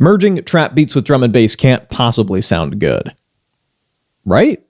Merging trap beats with drum and bass can't possibly sound good, right?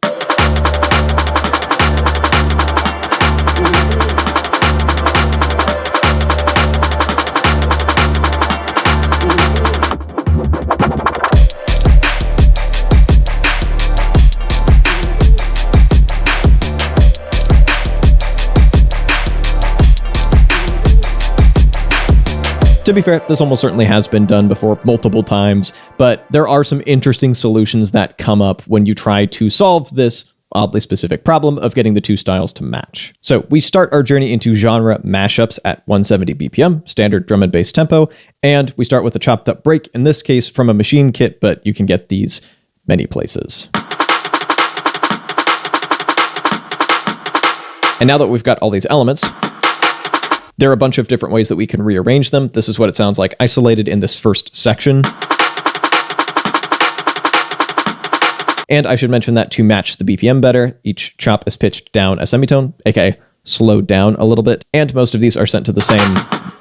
To be fair, this almost certainly has been done before multiple times, but there are some interesting solutions that come up when you try to solve this oddly specific problem of getting the two styles to match. So we start our journey into genre mashups at 170 BPM, standard drum and bass tempo, and we start with a chopped up break, in this case from a Maschine kit, but you can get these many places. And now that we've got all these elements, there are a bunch of different ways that we can rearrange them. This is what it sounds like isolated in this first section. And I should mention that to match the BPM better, each chop is pitched down a semitone, aka slowed down a little bit, and most of these are sent to the same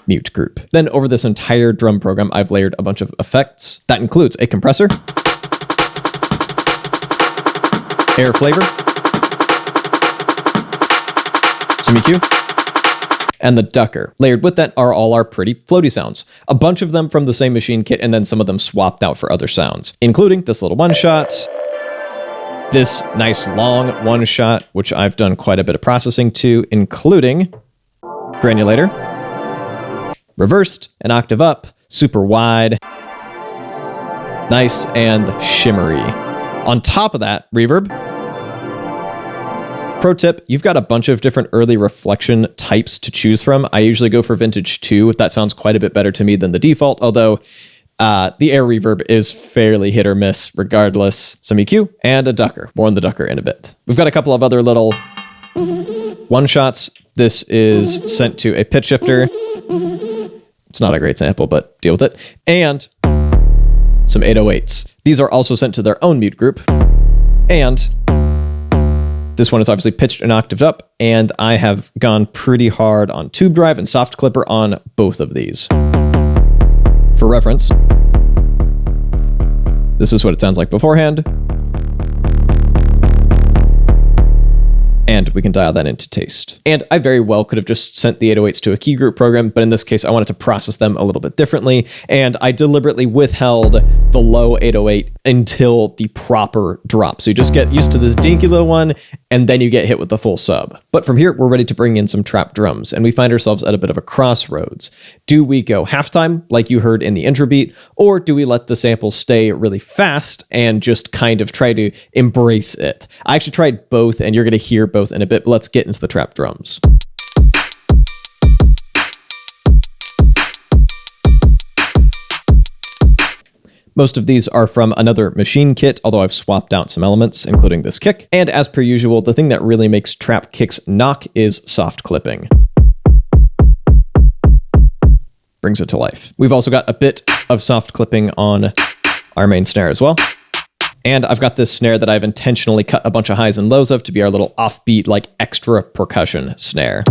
mute group. Then over this entire drum program, I've layered a bunch of effects. That includes a compressor, air flavor, some EQ, and the ducker. Layered with that are all our pretty floaty sounds. A bunch of them from the same Maschine kit, and then some of them swapped out for other sounds, including this little one shot, this nice long one shot, which I've done quite a bit of processing to, including granulator, reversed, an octave up, super wide, nice and shimmery. On top of that, reverb. Pro tip, you've got a bunch of different early reflection types to choose from. I usually go for vintage 2. That sounds quite a bit better to me than the default, although the air reverb is fairly hit or miss regardless. Some EQ and a ducker. More on the ducker in a bit. We've got a couple of other little one-shots. This is sent to a pitch shifter. It's not a great sample, but deal with it. And some 808s. These are also sent to their own mute group. And this one is obviously pitched an octave up, and I have gone pretty hard on tube drive and soft clipper on both of these. For reference, this is what it sounds like beforehand. And we can dial that into taste. And I very well could have just sent the 808s to a key group program, but in this case, I wanted to process them a little bit differently, and I deliberately withheld the low 808 until the proper drop. So you just get used to this dinky little one, and then you get hit with the full sub. But from here, we're ready to bring in some trap drums, and we find ourselves at a bit of a crossroads. Do we go halftime, like you heard in the intro beat, or do we let the sample stay really fast and just kind of try to embrace it? I actually tried both, and you're going to hear both in a bit, but let's get into the trap drums. Most of these are from another Maschine kit, although I've swapped out some elements, including this kick. And as per usual, the thing that really makes trap kicks knock is soft clipping. Brings it to life. We've also got a bit of soft clipping on our main snare as well. And I've got this snare that I've intentionally cut a bunch of highs and lows of to be our little offbeat, like extra percussion snare.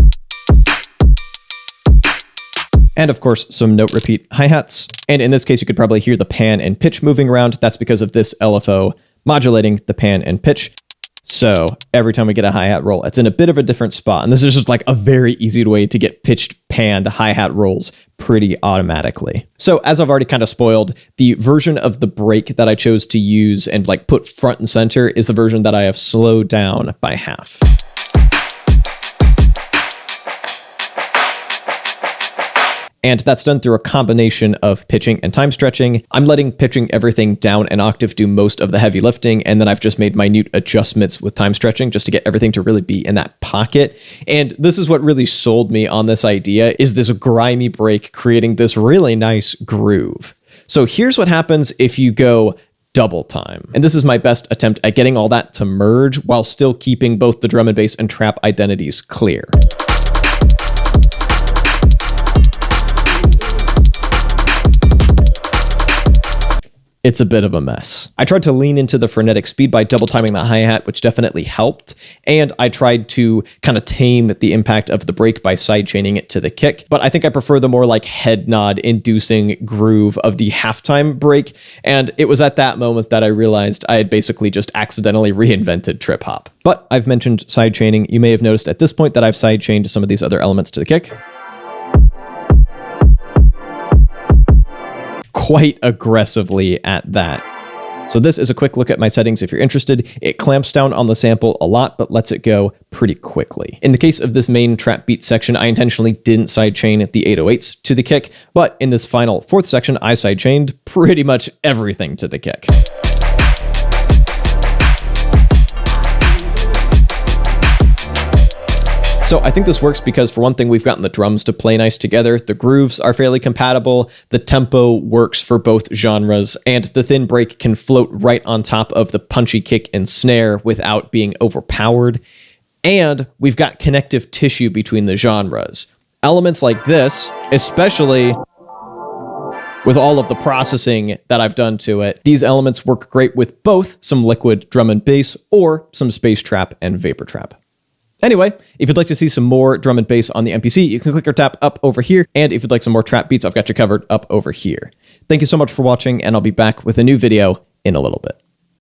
And of course, some note repeat hi-hats. And in this case, you could probably hear the pan and pitch moving around. That's because of this LFO modulating the pan and pitch. So every time we get a hi-hat roll, it's in a bit of a different spot. And this is just like a very easy way to get pitched panned hi-hat rolls pretty automatically. So as I've already kind of spoiled, the version of the break that I chose to use and like put front and center is the version that I have slowed down by half. And that's done through a combination of pitching and time stretching. I'm letting pitching everything down an octave do most of the heavy lifting, and then I've just made minute adjustments with time stretching just to get everything to really be in that pocket. And this is what really sold me on this idea, is this grimy break creating this really nice groove. So here's what happens if you go double time. And this is my best attempt at getting all that to merge while still keeping both the drum and bass and trap identities clear. it's a bit of a mess. I tried to lean into the frenetic speed by double timing the hi-hat, which definitely helped. And I tried to kind of tame the impact of the break by sidechaining it to the kick. But I think I prefer the more like head nod inducing groove of the halftime break. And it was at that moment that I realized I had basically just accidentally reinvented trip hop. But I've mentioned sidechaining. You may have noticed at this point that I've sidechained some of these other elements to the kick. Quite aggressively at that. So this is a quick look at my settings if you're interested. It clamps down on the sample a lot, but lets it go pretty quickly. In the case of this main trap beat section, I intentionally didn't sidechain the 808s to the kick, but in this final fourth section, I sidechained pretty much everything to the kick. So I think this works because, for one thing, we've gotten the drums to play nice together, the grooves are fairly compatible, the tempo works for both genres, and the thin break can float right on top of the punchy kick and snare without being overpowered. And we've got connective tissue between the genres. Elements like this, especially with all of the processing that I've done to it, these elements work great with both some liquid drum and bass or some space trap and vapor trap. Anyway, if you'd like to see some more drum and bass on the MPC, you can click or tap up over here. And if you'd like some more trap beats, I've got you covered up over here. Thank you so much for watching, and I'll be back with a new video in a little bit.